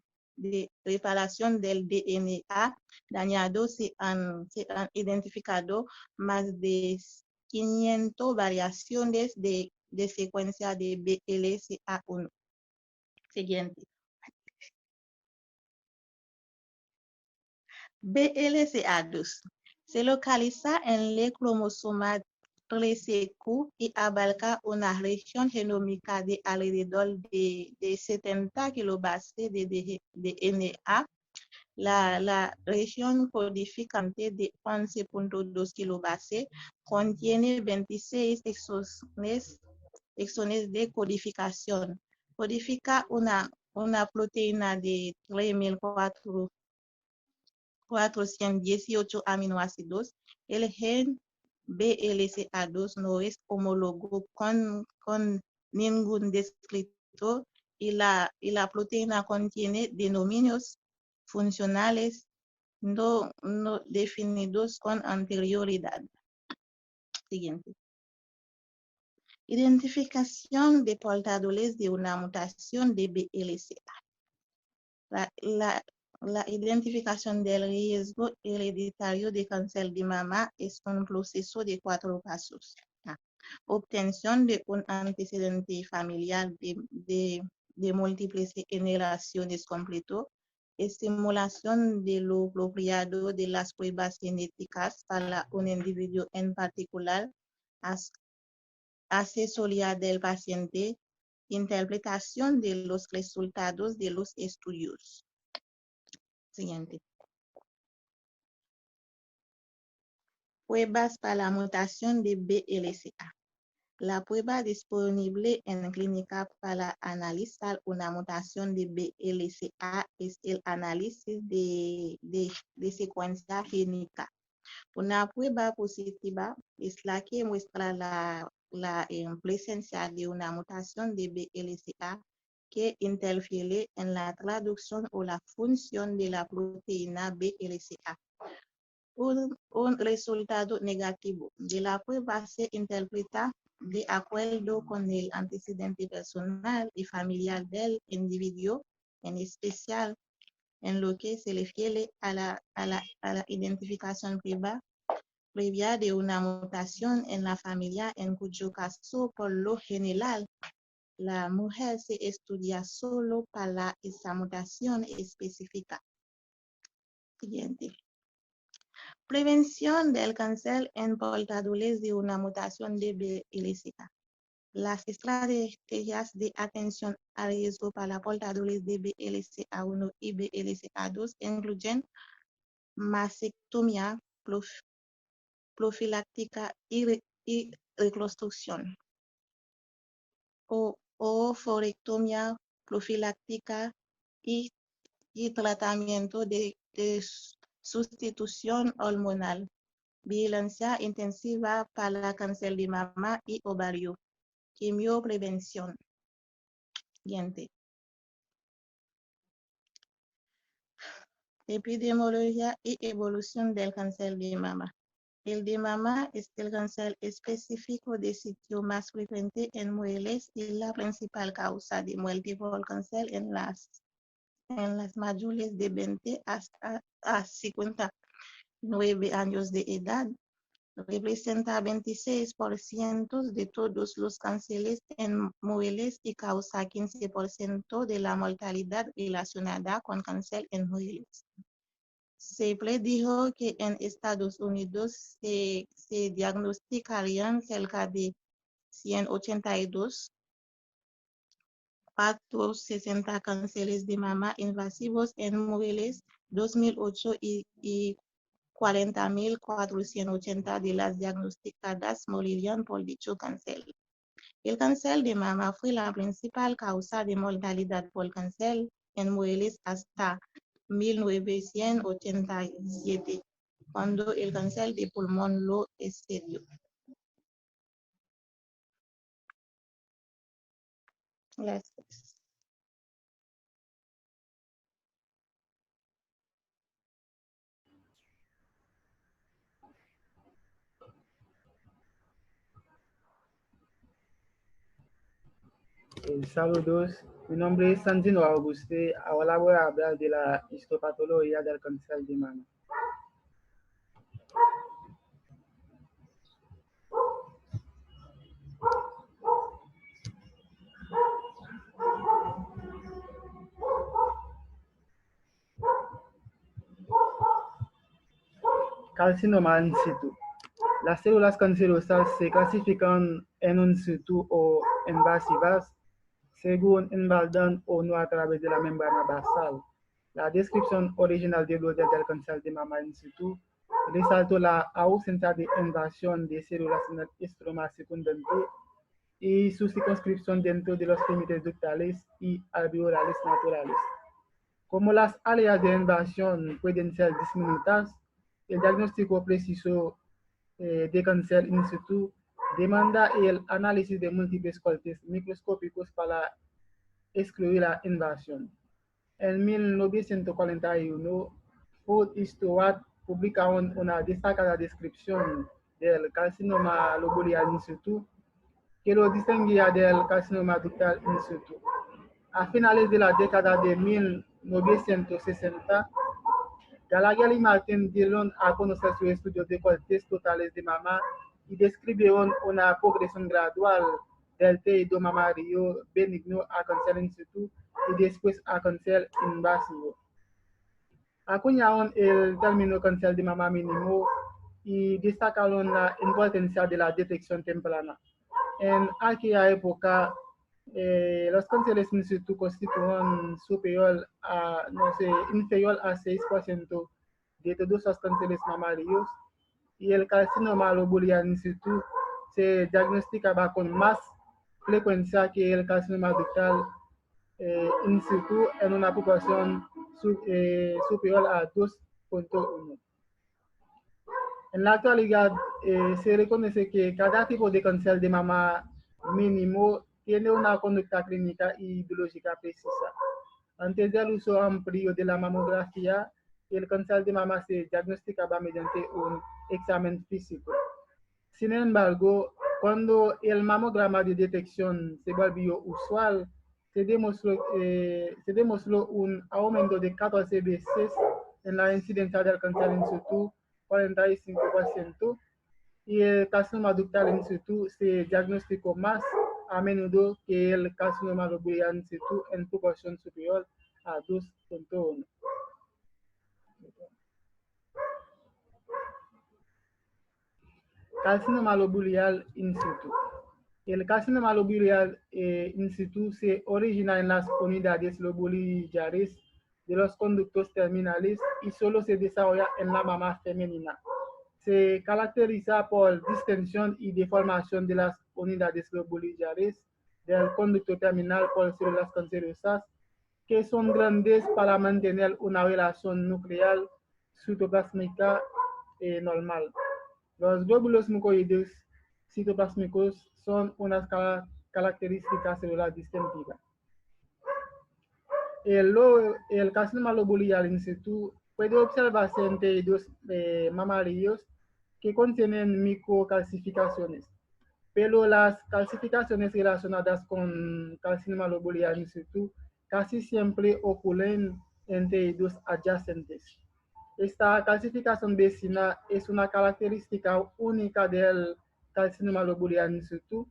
reparación del DNA dañado. Se han identificado más de 500 variaciones de secuencia de BLCA1. Siguiente. BLCA2 se localiza en el cromosoma 13Q y abarca una región genómica de alrededor de 70 kilobases de DNA. La región codificante de 11.2 kilobases contiene 26 exones de codificación. Codifica una proteína de 3.418 aminoácidos. El gen BLCA2 no es homólogo con ningún descriptor y la proteína contiene denominios funcionales no definidos con anterioridad. Siguiente. Identificación de portadores de una mutación de BLCA. La identificación del riesgo hereditario de cáncer de mama es un proceso de 4 pasos. Obtención de un antecedente familiar de múltiples generaciones completo, estimulación de lo apropiado de las pruebas genéticas para un individuo en particular, asesoría del paciente, interpretación de los resultados de los estudios. Siguiente. Pruebas para la mutación de BLCA. La prueba disponible en clínica para analizar una mutación de BLCA es el análisis de secuencia génica. Una prueba positiva es la que muestra la presencia de una mutación de BLCA que interfiere en la traducción o la función de la proteína BLCA. Un resultado negativo de la prueba se interpreta de acuerdo con el antecedente personal y familiar del individuo, en especial en lo que se refiere a la identificación previa de una mutación en la familia, en cuyo caso, por lo general, la mujer se estudia solo para esa mutación específica. Siguiente. Prevención del cáncer en portadores de una mutación de BLCA. Las estrategias de atención al riesgo para portadores de BLCA1 y BLCA2 incluyen mastectomía profiláctica y reconstrucción, o oophorectomía profiláctica y tratamiento de sustitución hormonal, vigilancia intensiva para cáncer de mama y ovario, quimioprevención. Siguiente. Epidemiología y evolución del cáncer de mama. El de mama es el cáncer específico de sitio más frecuente en mujeres y la principal causa de muerte por cáncer en las mayores de 20 a 59 años de edad. Representa 26% de todos los cánceres en mujeres y causa 15% de la mortalidad relacionada con cáncer en mujeres. Se predijo que en Estados Unidos se diagnosticarían cerca de 182 460 cánceres de mama invasivos en mujeres 2008 y 40.480 de las diagnosticadas morirían por dicho cáncer. El cáncer de mama fue la principal causa de mortalidad por cáncer en mujeres hasta 1987, cuando el cáncer de pulmón lo excedió. Gracias. Saludos, mi nombre es Santino Auguste, ahora voy a hablar de la histopatología del cáncer de mama. Carcinoma in situ. Las células cancerosas se clasifican en in situ o invasivas según invadan o no a través de la membrana basal. La descripción original del brote del cáncer de mama in situ resaltó la ausencia de invasión de células en el estroma secundante y su circunscripción dentro de los límites ductales y alveolares naturales. Como las áreas de invasión pueden ser diminutas, el diagnóstico preciso de cáncer in situ demanda el análisis de múltiples cortes microscópicos para excluir la invasión. En 1941, Ford y Stewart publicaron una destacada descripción del carcinoma lobular in situ que lo distinguía del carcinoma ductal in situ. A finales de la década de 1960, Gallagher y Martin dieron a conocer su estudio de cortes totales de mama y describieron una progresión gradual del tejido mamario benigno a cáncer in situ y después a cáncer invasivo. Acuñaron el término cáncer de mama mínimo y destacaron la importancia de la detección temprana. En aquella época, los cánceres in situ constituían inferior a 6% de todos los cánceres mamarios y el carcinoma lobular in situ se diagnosticaba con más frecuencia que el carcinoma ductal in situ en una proporción superior a 2.1. En la actualidad, se reconoce que cada tipo de cáncer de mama mínimo tiene una conducta clínica y biológica precisa. Antes del uso amplio de la mamografía, el cáncer de mama se diagnosticaba mediante un examen físico. Sin embargo, cuando el mamograma de detección se volvió usual, se demostró un aumento de 14 veces en la incidencia del cáncer in situ, 45%, y el carcinoma ductal in situ se diagnosticó más a menudo que el carcinoma lobular in situ en proporción superior a 2.1. Carcinoma lobular in situ. El carcinoma lobular in situ se origina en las unidades lobulares de los conductos terminales y solo se desarrolla en la mama femenina. Se caracteriza por distensión y deformación de las unidades lobulares del conducto terminal por células cancerosas que son grandes para mantener una relación nuclear citoplásmica normal. Los glóbulos mucoides citoplásmicos son unas características celulares distintivas. El carcinoma lobular in situ puede observarse en tejidos mamarios que contienen microcalcificaciones, pero las calcificaciones relacionadas con carcinoma lobular in situ casi siempre ocurren en tejidos adyacentes. Esta calcificación vecina es una característica única del carcinoma lobular in situ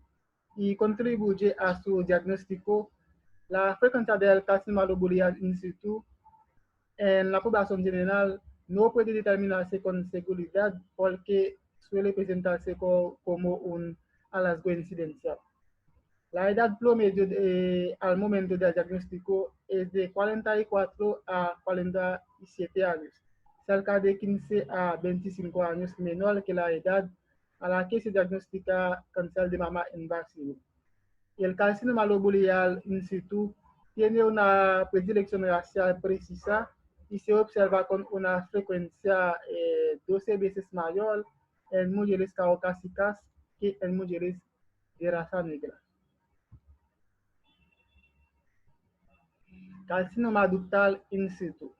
y contribuye a su diagnóstico. La frecuencia del carcinoma lobular in situ en la población general no puede determinarse con seguridad porque suele presentarse como un hallazgo incidencial. La edad promedio al momento del diagnóstico es de 44 a 47 años, cerca de 15 a 25 años menor que la edad a la que se diagnostica cáncer de mama invasivo. El carcinoma lobular in situ tiene una predilección racial precisa y se observa con una frecuencia 12 veces mayor en mujeres caucásicas que en mujeres de raza negra. Carcinoma ductal in situ.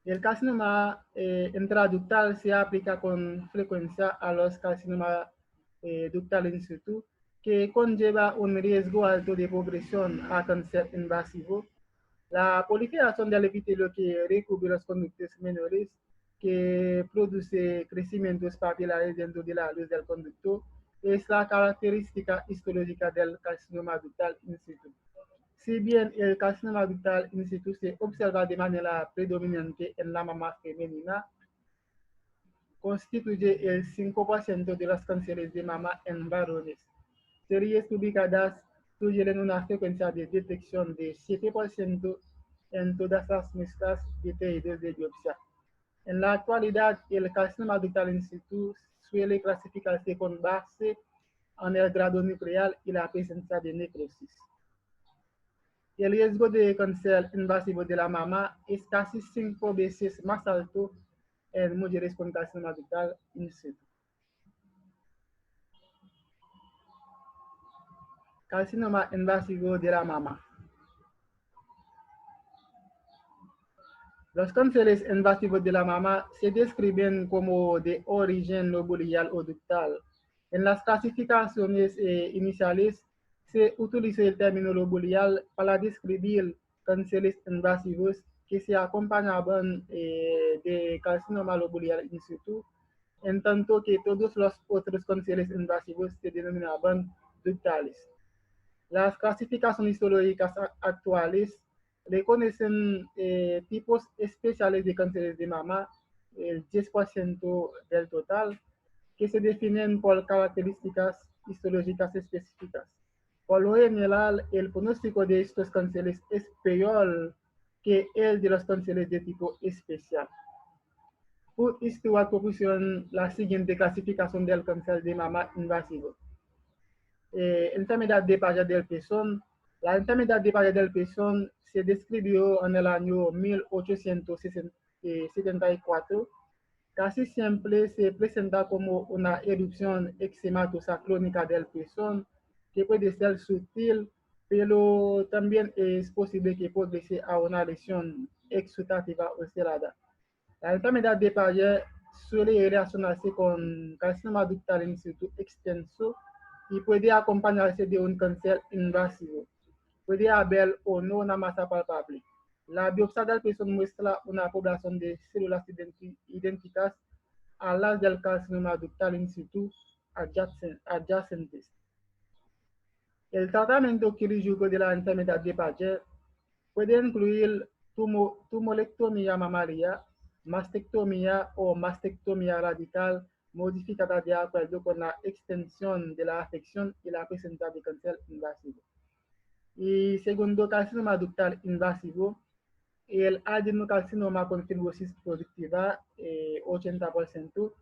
El carcinoma intraductal se aplica con frecuencia a los carcinomas ductal in situ que conlleva un riesgo alto de progresión a cáncer invasivo. La proliferación del epitelio que recubre los conductos menores, que produce crecimientos papilares dentro de la luz del conducto, es la característica histológica del carcinoma ductal in situ. Si bien el carcinoma ductal in situ se observa de manera predominante en la mama femenina, constituye el 5% de los cánceres de mama en varones. Series publicadas sugieren una frecuencia de detección de 7% en todas las muestras de tejidos de biopsia. En la actualidad, el carcinoma ductal in situ suele clasificarse con base en el grado nuclear y la presencia de necrosis. El riesgo de cáncer invasivo de la mama es casi 5 veces más alto en mujeres con carcinoma ductal in situ. Carcinoma invasivo de la mama. Los cánceres invasivos de la mama se describen como de origen lobulial o ductal. En las clasificaciones iniciales se utilizó el término lobulial para describir cánceres invasivos que se acompañaban de carcinoma lobulial in situ, en tanto que todos los otros cánceres invasivos se denominaban ductales. Las clasificaciones histológicas actuales reconocen tipos especiales de cánceres de mama, el 10% del total, que se definen por características histológicas específicas. Por lo general, el pronóstico de estos cánceres es peor que el de los cánceres de tipo especial. Food Stewart propuso la siguiente clasificación del cáncer de mama invasivo. Enfermedad de Paget del pezón. La enfermedad de Paget del pezón se describió en el año 1874. Casi siempre se presenta como una erupción eczematosa crónica del pezón, que puede ser sutil, pero también es posible que progrese a una lesión exudativa ulcerada. La enfermedad de Paget suele relacionarse con carcinoma ductal in situ extenso y puede acompañarse de un cáncer invasivo. Puede haber o no una masa palpable. La biopsia del pezón muestra una población de células idénticas a las del carcinoma ductal in situ adyacentes. El tratamiento quirúrgico de la enfermedad de Paget puede incluir tumolectomía mamaria, mastectomía o mastectomía radical modificada de acuerdo con la extensión de la afección y la presencia de cáncer invasivo. Y segundo carcinoma ductal invasivo, el adenocarcinoma con fibrosis productiva, 80%,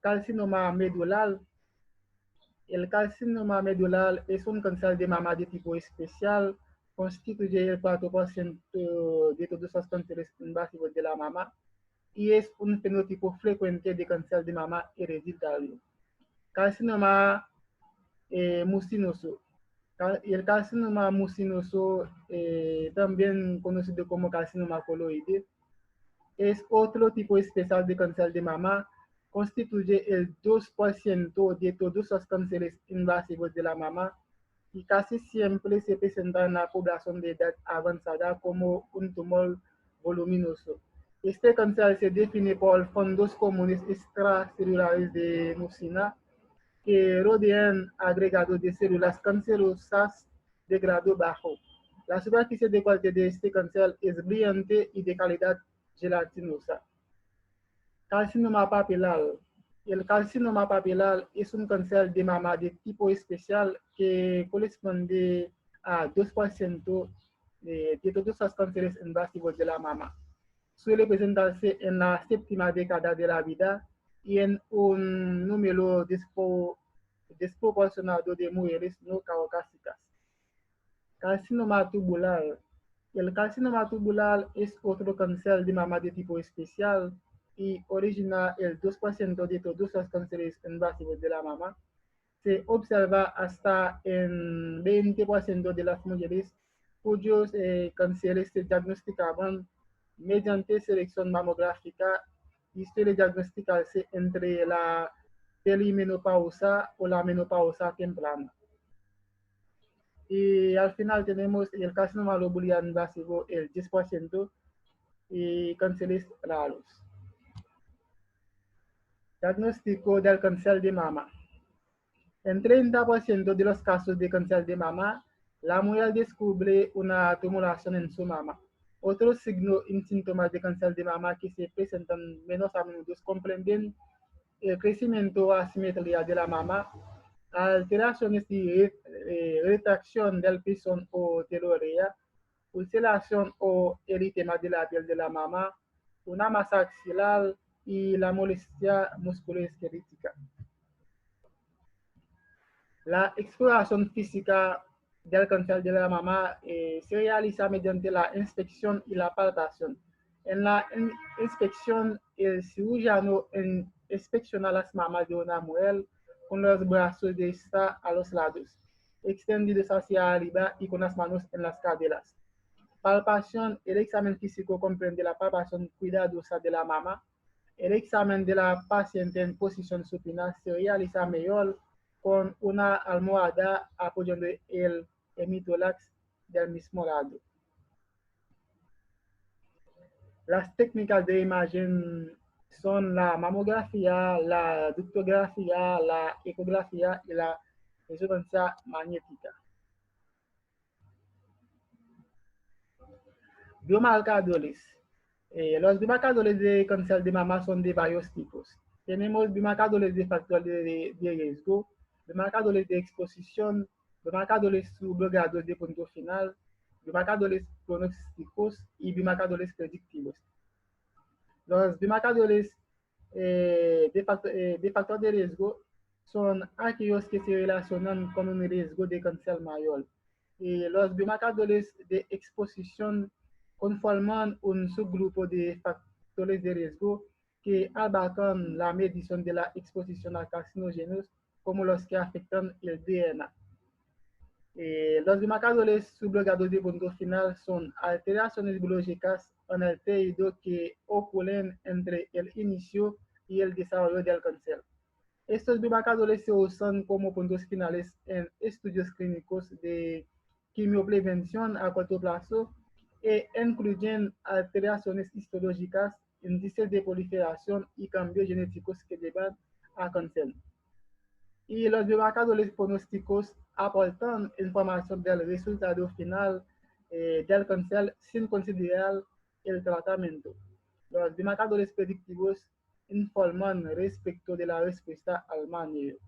carcinoma medular. El carcinoma medular es un cáncer de mama de tipo especial, constituye el 4% de todos los cánceres invasivos de la mama y es un fenotipo frecuente de cáncer de mama hereditario. Carcinoma mucinoso. El carcinoma mucinoso, también conocido como carcinoma coloide, es otro tipo especial de cáncer de mama, constituye el 2% de todos los cánceres invasivos de la mama y casi siempre se presenta en la población de edad avanzada como un tumor voluminoso. Este cáncer se define por fondos comunes extracelulares de mucina que rodean agregados de células cancerosas de grado bajo. La superficie de cualquier de este cáncer es brillante y de calidad gelatinosa. Carcinoma papilar. El carcinoma papilar es un cáncer de mama de tipo especial que corresponde a 2% de todos los cánceres invasivos de la mama. Suele presentarse en la séptima década de la vida y en un número desproporcionado de mujeres no caucásicas. Carcinoma tubular. El carcinoma tubular es otro cáncer de mama de tipo especial y origina el 2% de todos los cánceres invasivos de la mama. Se observa hasta en 20% de las mujeres cuyos cánceres se diagnosticaban mediante selección mamográfica y suele diagnosticarse entre la perimenopausa o la menopausa temprana. Y al final tenemos el carcinoma lobular invasivo, el 10%, y cánceres raros. Diagnóstico del cáncer de mama. En 30% de los casos de cáncer de mama, la mujer descubre una tumoración en su mama. Otros signos y síntomas de cáncer de mama que se presentan menos a menudo comprenden el crecimiento o asimetría de la mama, alteraciones de retracción del pezón o telorrea, ulceración o eritema de la piel de la mama, una masa axilar y la molestia musculoesquelética. La exploración física del cáncer de la mama se realiza mediante la inspección y la palpación. En la inspección, el cirujano inspecciona las mamas de una mujer con los brazos de esta a los lados, extendidos hacia arriba y con las manos en las caderas. Palpación: el examen físico comprende la palpación cuidadosa de la mama. El examen de la paciente en posición supina se realiza mejor con una almohada apoyando el hemitórax del mismo lado. Las técnicas de imagen son la mamografía, la ductografía, la ecografía y la resonancia magnética. Biomarcadores. Los biomarcadores de cáncer de mama son de varios tipos. Tenemos biomarcadores de factor de riesgo, biomarcadores de exposición, biomarcadores subrogados de punto final, biomarcadores pronósticos y biomarcadores predictivos. Los biomarcadores de factor de riesgo son aquellos que se relacionan con un riesgo de cáncer mayor. Y los biomarcadores de exposición conforman un subgrupo de factores de riesgo que abarcan la medición de la exposición a carcinógenos como los que afectan el DNA. Los biomarcadores subrogados de punto final son alteraciones biológicas en el tejido que ocurren entre el inicio y el desarrollo del cáncer. Estos biomarcadores se usan como puntos finales en estudios clínicos de quimioprevención a corto plazo e incluyen alteraciones histológicas, índices de proliferación y cambios genéticos que llevan a cáncer. Y los biomarcadores pronósticos aportan información del resultado final del cáncer sin considerar el tratamiento. Los biomarcadores predictivos informan respecto de la respuesta al manejo.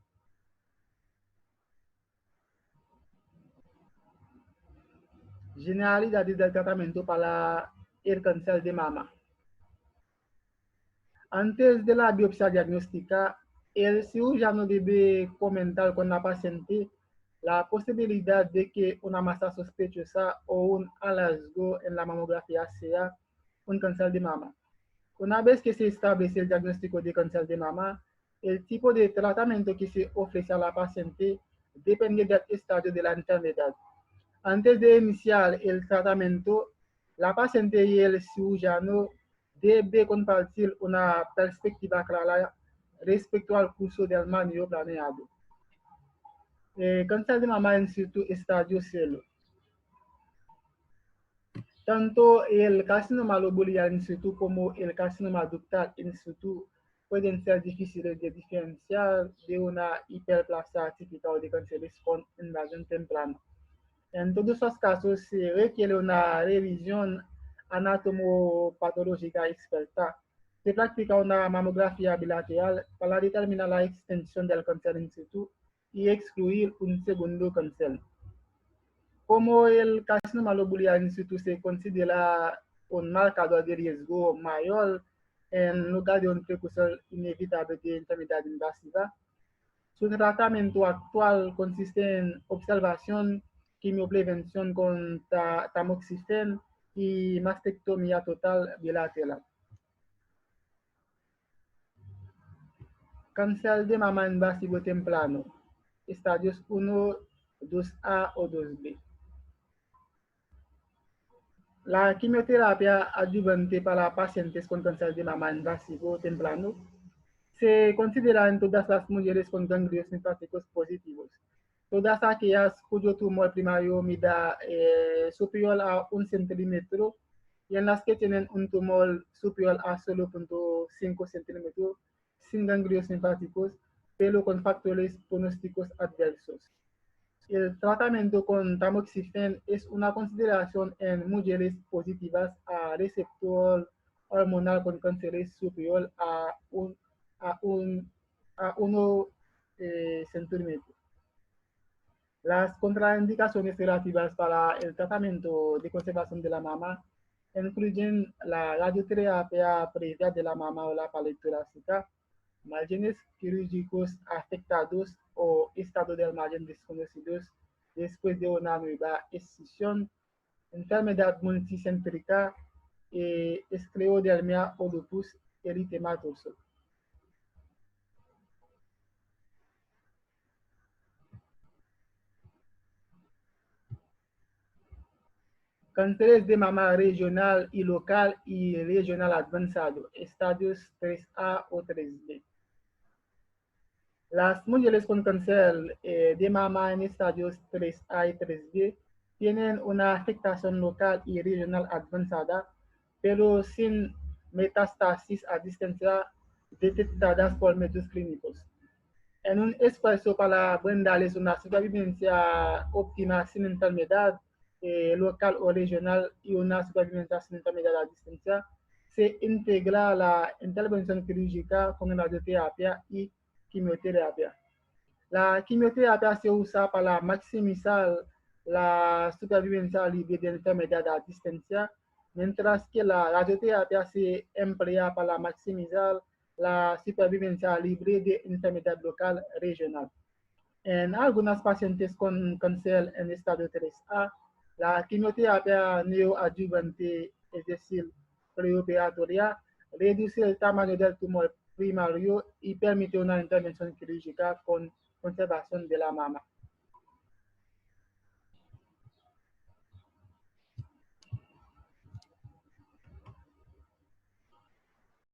Generalidades del tratamiento para el cáncer de mama. Antes de la biopsia diagnóstica, el cirujano debe comentar con la paciente la posibilidad de que una masa sospechosa o un hallazgo en la mamografía sea un cáncer de mama. Una vez que se establece el diagnóstico de cáncer de mama, el tipo de tratamiento que se ofrece a la paciente depende del estadio de la enfermedad. Antes de iniciar el tratamiento, la paciente y el cirujano deben compartir una perspectiva clara respecto al curso del manejo planeado. Cáncer de mama in situ estadio 0. Tanto el carcinoma lobular in situ como el carcinoma ductal in situ pueden ser difíciles de diferenciar de una hiperplasia típica o de cánceres con invasión temprana. En todos los casos se requiere una revisión anatomopatológica experta. Se practica una mamografía bilateral para determinar la extensión del cáncer in situ y excluir un segundo cáncer. Como el carcinoma lobular in situ se considera un marcador de riesgo mayor en lugar de un precursor inevitable de enfermedad invasiva, su tratamiento actual consiste en observación, quimioprevención con tamoxifen y mastectomía total bilateral. Cáncer de mama invasivo temprano, estadios 1, 2A o 2B. La quimioterapia adyuvante para pacientes con cáncer de mama invasivo temprano Se consideran todas las mujeres con ganglios linfáticos positivos. Todas aquellas cuyo tumor primario mida superior a 1 centímetro y en las que tienen un tumor superior a solo 0.5 centímetros sin ganglios linfáticos, pero con factores pronósticos adversos. El tratamiento con tamoxifen es una consideración en mujeres positivas a receptor hormonal con cánceres superior a 1 centímetro. Las contraindicaciones relativas para el tratamiento de conservación de la mama incluyen la radioterapia previa de la mama o la pared torácica, márgenes quirúrgicos afectados o estado del margen desconocidos después de una nueva excisión, enfermedad multicéntrica, esclerodermia o lupus eritematoso. Cánceres de mama regional y local y regional avanzado, estadios 3A o 3B. Las mujeres con cáncer de mama en estadios 3A y 3B tienen una afectación local y regional avanzada, pero sin metástasis a distancia detectadas por medios clínicos. En un esfuerzo para brindarles una supervivencia óptima sin enfermedad local o regional y una supervivencia sin enfermedad a distancia, se integra la intervención quirúrgica con radioterapia y quimioterapia. La quimioterapia se usa para maximizar la supervivencia libre de enfermedad a distancia, mientras que la radioterapia se emplea para maximizar la supervivencia libre de enfermedad local regional. En algunas pacientes con cáncer en estado 3A, la quimioterapia neoadjuvante, es decir, preoperatoria, reduce el tamaño del tumor primario y permite una intervención quirúrgica con conservación de la mama.